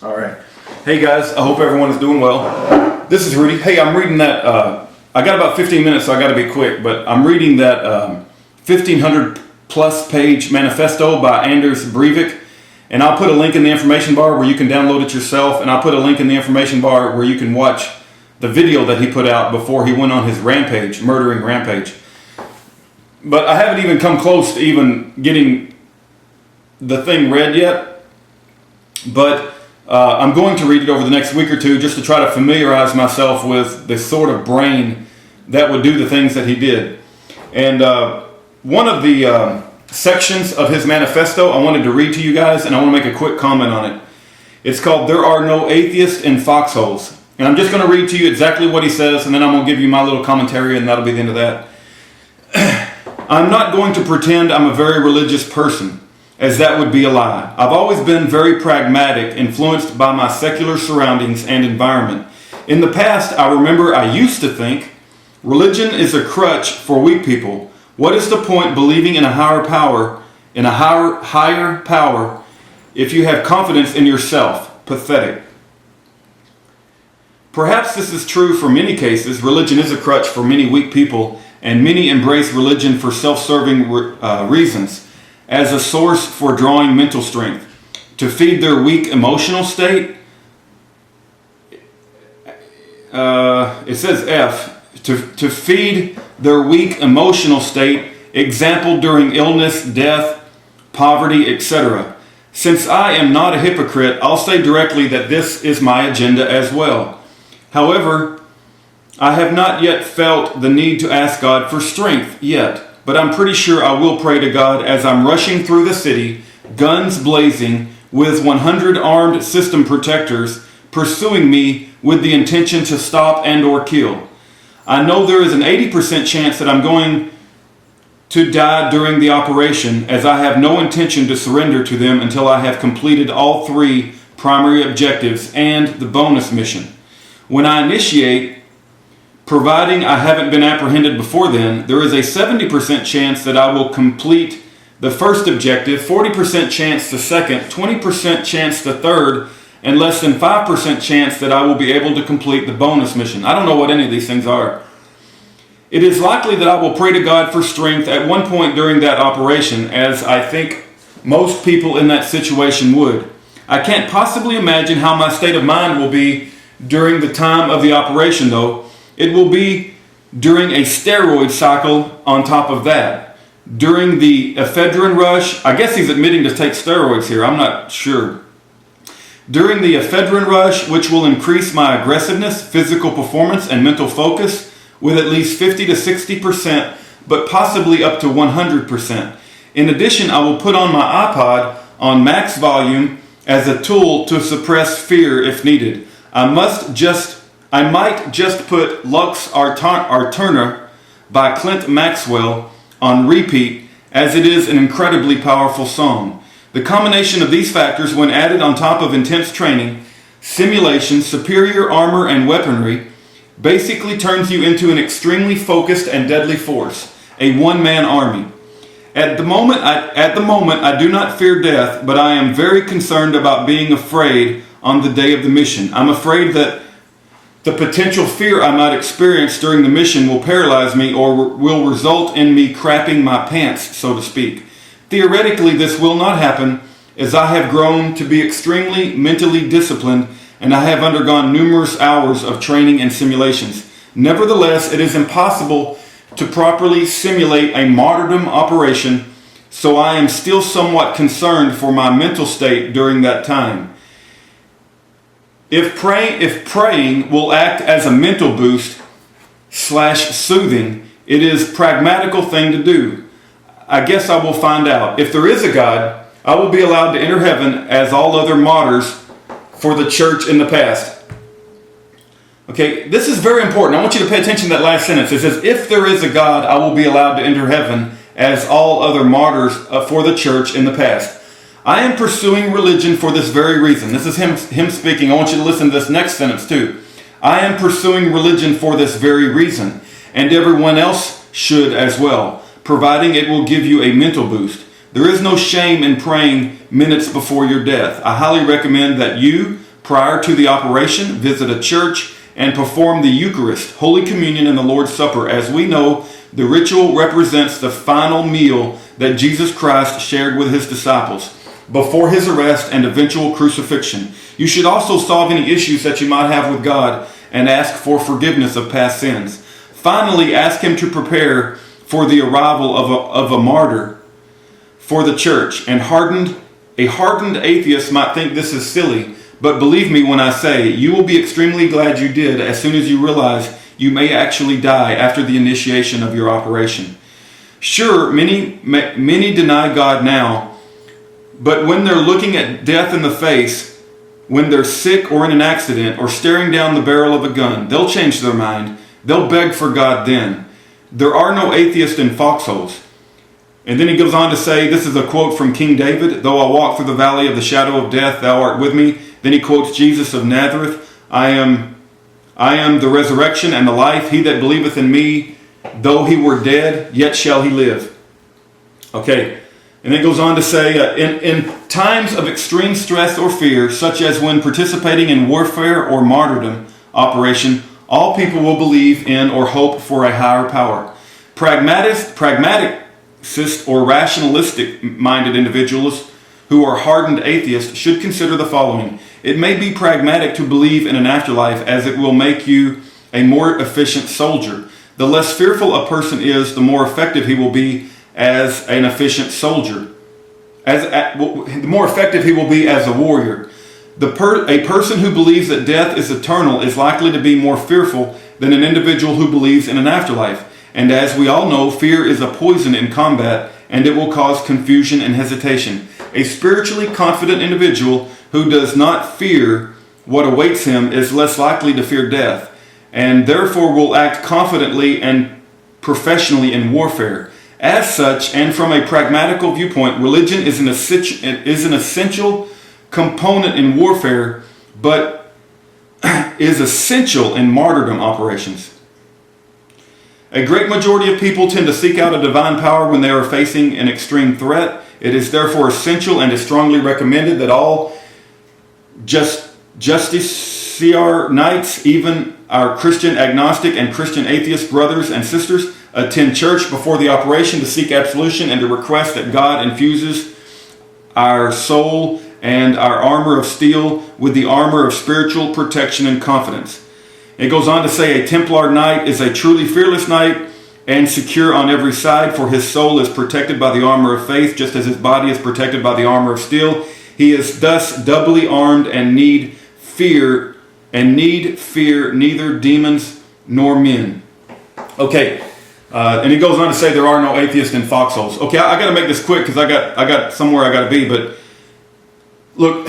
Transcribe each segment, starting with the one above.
All right. Hey guys, I hope everyone is doing well. This is Rudy. Hey, I'm reading that, I got about 15 minutes, so I got to be quick, but I'm reading that 1,500 plus page manifesto by Anders Breivik, and I'll put a link in the information bar where you can download it yourself, and I'll put a link in the information bar where you can watch the video that he put out before he went on his rampage, murdering rampage. But I haven't even come close to even getting the thing read yet, but I'm going to read it over the next week or two just to try to familiarize myself with the sort of brain that would do the things that he did. And one of the sections of his manifesto I wanted to read to you guys, and I want to make a quick comment on it. It's called "There Are No Atheists in Foxholes." And I'm just going to read to you exactly what he says, and then I'm going to give you my little commentary, and that'll be the end of that. I'm not going to pretend I'm a very religious person, as that would be a lie. I've always been very pragmatic, influenced by my secular surroundings and environment. In the past, I remember I used to think religion is a crutch for weak people. What is the point believing in a higher power, higher power, if you have confidence in yourself? Pathetic. Perhaps this is true for many cases. Religion is a crutch for many weak people, and many embrace religion for self-serving reasons, as a source for drawing mental strength, to feed their weak emotional state. It says F, to feed their weak emotional state, example during illness, death, poverty, etc. Since I am not a hypocrite, I'll say directly that this is my agenda as well. However, I have not yet felt the need to ask God for strength yet, but I'm pretty sure I will pray to God as I'm rushing through the city, guns blazing, with 100 armed system protectors pursuing me with the intention to stop and or kill. I know there is an 80% chance that I'm going to die during the operation, as I have no intention to surrender to them until I have completed all 3 primary objectives and the bonus mission. When I initiate, providing I haven't been apprehended before then, there is a 70% chance that I will complete the first objective, 40% chance the second, 20% chance the third, and less than 5% chance that I will be able to complete the bonus mission. I don't know what any of these things are. It is likely that I will pray to God for strength at one point during that operation, as I think most people in that situation would. I can't possibly imagine how my state of mind will be during the time of the operation, though. It will be during a steroid cycle on top of that. During the ephedrine rush, I guess he's admitting to take steroids here, I'm not sure. During the ephedrine rush, which will increase my aggressiveness, physical performance, and mental focus with at least 50 to 60%, but possibly up to 100%. In addition, I will put on my iPod on max volume as a tool to suppress fear if needed. I might just put Lux Arturna by Clint Maxwell on repeat, as it is an incredibly powerful song. The combination of these factors, when added on top of intense training, simulation, superior armor, and weaponry, basically turns you into an extremely focused and deadly force, a one-man army. At the moment, I do not fear death, but I am very concerned about being afraid on the day of the mission. I'm afraid that the potential fear I might experience during the mission will paralyze me or will result in me crapping my pants, so to speak. Theoretically, this will not happen, as I have grown to be extremely mentally disciplined and I have undergone numerous hours of training and simulations. Nevertheless, it is impossible to properly simulate a martyrdom operation, so I am still somewhat concerned for my mental state during that time. If praying will act as a mental boost / soothing, it is a pragmatical thing to do. I guess I will find out. If there is a God, I will be allowed to enter heaven as all other martyrs for the church in the past. Okay, this is very important. I want you to pay attention to that last sentence. It says, if there is a God, I will be allowed to enter heaven as all other martyrs for the church in the past. I am pursuing religion for this very reason. This is him speaking. I want you to listen to this next sentence too. I am pursuing religion for this very reason, and everyone else should as well, providing it will give you a mental boost. There is no shame in praying minutes before your death. I highly recommend that you, prior to the operation, visit a church, and perform the Eucharist, Holy Communion, and the Lord's Supper. As we know, the ritual represents the final meal that Jesus Christ shared with his disciples before his arrest and eventual crucifixion. You should also solve any issues that you might have with God and ask for forgiveness of past sins. Finally, ask him to prepare for the arrival of a martyr for the church. And a hardened atheist might think this is silly, but believe me when I say, you will be extremely glad you did as soon as you realize you may actually die after the initiation of your operation. Sure, many deny God now, but when they're looking at death in the face, when they're sick or in an accident or staring down the barrel of a gun, they'll change their mind. They'll beg for God then. There are no atheists in foxholes. And then he goes on to say, this is a quote from King David, though I walk through the valley of the shadow of death, thou art with me. Then he quotes Jesus of Nazareth, I am the resurrection and the life. He that believeth in me, though he were dead, yet shall he live. Okay, and then it goes on to say, in times of extreme stress or fear, such as when participating in warfare or martyrdom operation, all people will believe in or hope for a higher power. Pragmaticists or rationalistic-minded individuals who are hardened atheists should consider the following. It may be pragmatic to believe in an afterlife, as it will make you a more efficient soldier. The less fearful a person is, the more effective he will be as an efficient soldier. The more effective he will be as a warrior. A person who believes that death is eternal is likely to be more fearful than an individual who believes in an afterlife. And as we all know, fear is a poison in combat, and it will cause confusion and hesitation. A spiritually confident individual who does not fear what awaits him is less likely to fear death, and therefore will act confidently and professionally in warfare. As such, and from a pragmatical viewpoint, religion is an essential component in warfare, but is essential in martyrdom operations. A great majority of people tend to seek out a divine power when they are facing an extreme threat. It is therefore essential and is strongly recommended that all justiciar knights, even our Christian agnostic and Christian atheist brothers and sisters, attend church before the operation to seek absolution and to request that God infuses our soul and our armor of steel with the armor of spiritual protection and confidence. It goes on to say a Templar knight is a truly fearless knight and secure on every side, for his soul is protected by the armor of faith, just as his body is protected by the armor of steel. He is thus doubly armed and need fear neither demons nor men. Okay, and he goes on to say there are no atheists in foxholes. Okay, I got to make this quick because I got somewhere I got to be. But look,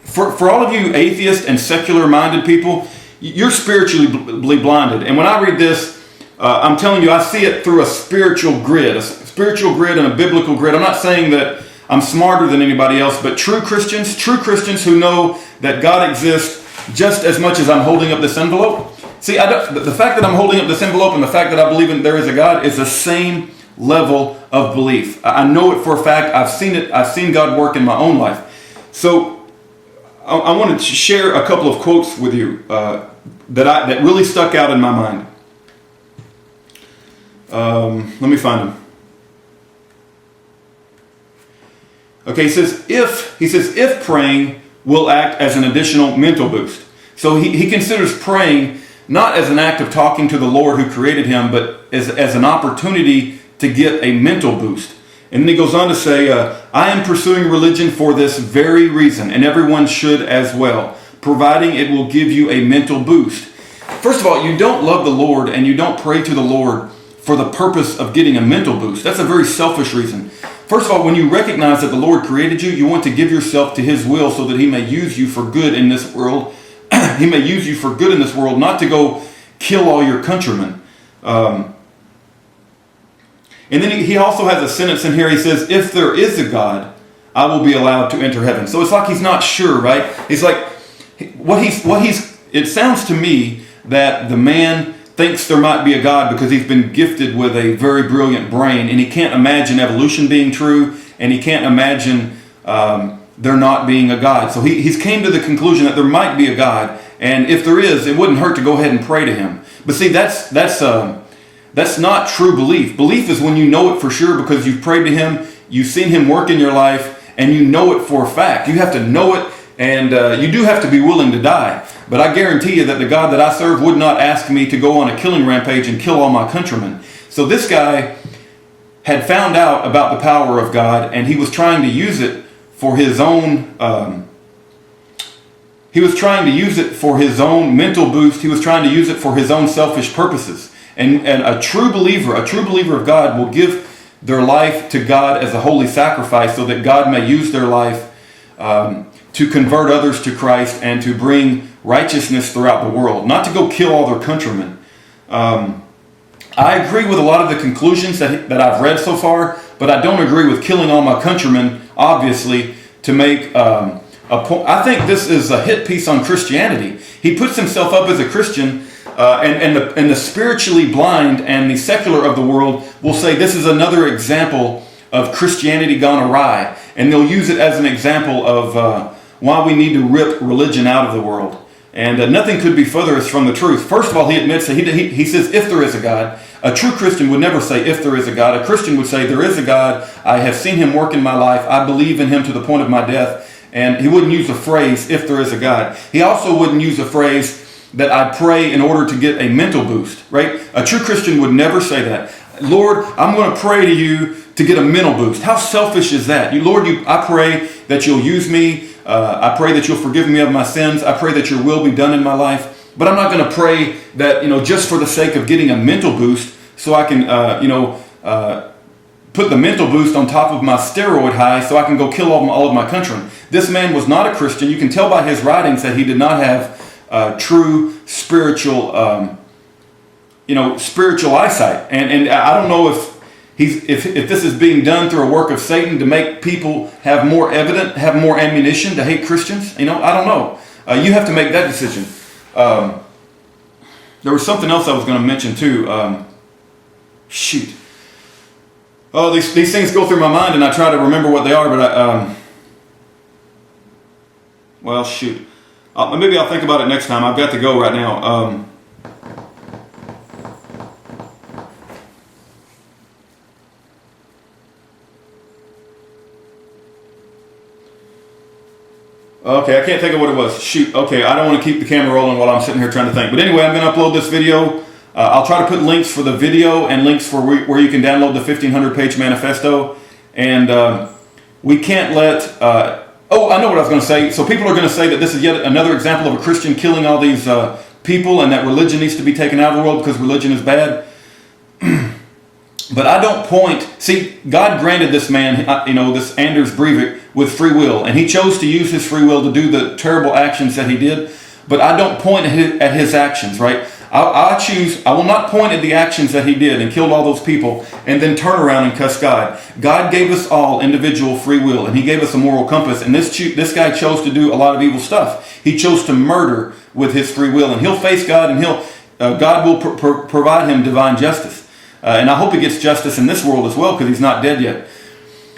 for all of you atheist and secular-minded people, you're spiritually blinded. And when I read this, I'm telling you, I see it through a spiritual grid and a biblical grid. I'm not saying that I'm smarter than anybody else, but true Christians who know that God exists just as much as I'm holding up this envelope. See, the fact that I'm holding up this envelope and the fact that I believe there is a God is the same level of belief. I know it for a fact. I've seen it. I've seen God work in my own life. So I wanted to share a couple of quotes with you that really stuck out in my mind. Let me find them. Okay, he says if praying will act as an additional mental boost. So he considers praying not as an act of talking to the Lord who created him, but as an opportunity to get a mental boost. And then he goes on to say, I am pursuing religion for this very reason, and everyone should as well, providing it will give you a mental boost. First of all, you don't love the Lord and you don't pray to the Lord for the purpose of getting a mental boost. That's a very selfish reason. First of all, when you recognize that the Lord created you, you want to give yourself to His will so that He may use you for good in this world. He may use you for good in this world, not to go kill all your countrymen. And then he also has a sentence in here. He says, if there is a God, I will be allowed to enter heaven. So it's like he's not sure, right? He's like, it sounds to me that the man thinks there might be a God because he's been gifted with a very brilliant brain, and he can't imagine evolution being true, and he can't imagine there not being a God. So he's came to the conclusion that there might be a God, and if there is, it wouldn't hurt to go ahead and pray to him. But see, that's not true belief. Belief is when you know it for sure because you've prayed to him, you've seen him work in your life, and you know it for a fact. You have to know it, and you do have to be willing to die. But I guarantee you that the God that I serve would not ask me to go on a killing rampage and kill all my countrymen. So this guy had found out about the power of God, and he was trying to use it for his own mental boost. He was trying to use it for his own selfish purposes. And a true believer of God will give their life to God as a holy sacrifice so that God may use their life to convert others to Christ and to bring righteousness throughout the world, not to go kill all their countrymen. I agree with a lot of the conclusions that I've read so far, but I don't agree with killing all my countrymen, obviously, to make a point. I think this is a hit piece on Christianity. He puts himself up as a Christian, and the spiritually blind and the secular of the world will say this is another example of Christianity gone awry, and they'll use it as an example of why we need to rip religion out of the world. And nothing could be furthest from the truth. First of all, he admits that he says if there is a God. A true Christian would never say if there is a God. A Christian would say there is a God. I have seen him work in my life. I believe in him to the point of my death. And he wouldn't use the phrase if there is a God. He also wouldn't use the phrase that I pray in order to get a mental boost, right? A true Christian would never say that. Lord, I'm going to pray to you to get a mental boost. How selfish is that? Lord, I pray that you'll use me. I pray that you'll forgive me of my sins. I pray that your will be done in my life. But I'm not going to pray that, just for the sake of getting a mental boost so I can, put the mental boost on top of my steroid high so I can go kill all of my countrymen. This man was not a Christian. You can tell by his writings that he did not have true spiritual, spiritual eyesight. And I don't know if this is being done through a work of Satan to make people have more ammunition to hate Christians. I don't know. You have to make that decision. There was something else I was going to mention too. Oh, these things go through my mind and I try to remember what they are, but maybe I'll think about it next time. I've got to go right now. Okay, I can't think of what it was. Okay, I don't want to keep the camera rolling while I'm sitting here trying to think. But anyway, I'm going to upload this video. I'll try to put links for the video and links for where you can download the 1,500-page manifesto. And we can't let... I know what I was going to say. So people are going to say that this is yet another example of a Christian killing all these people and that religion needs to be taken out of the world because religion is bad. But I don't point... See, God granted this man, this Anders Breivik, with free will. And he chose to use his free will to do the terrible actions that he did. But I don't point at his actions, right? I will not point at the actions that he did and killed all those people and then turn around and cuss God. God gave us all individual free will, and he gave us a moral compass. And this guy chose to do a lot of evil stuff. He chose to murder with his free will. And he'll face God, and God will provide him divine justice. And I hope he gets justice in this world as well, because he's not dead yet.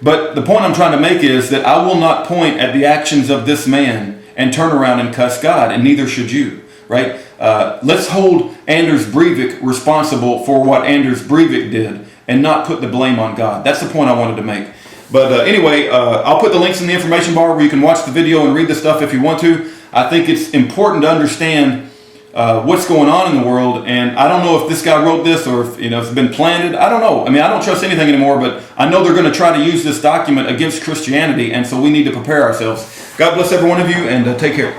But the point I'm trying to make is that I will not point at the actions of this man and turn around and cuss God, and neither should you, right? Let's hold Anders Breivik responsible for what Anders Breivik did and not put the blame on God. That's the point I wanted to make. But anyway, I'll put the links in the information bar where you can watch the video and read the stuff if you want to. I think it's important to understand what's going on in the world, and I don't know if this guy wrote this or if it's been planted. I don't know. I mean, I don't trust anything anymore, but I know they're going to try to use this document against Christianity, and so we need to prepare ourselves. God bless every one of you, and take care.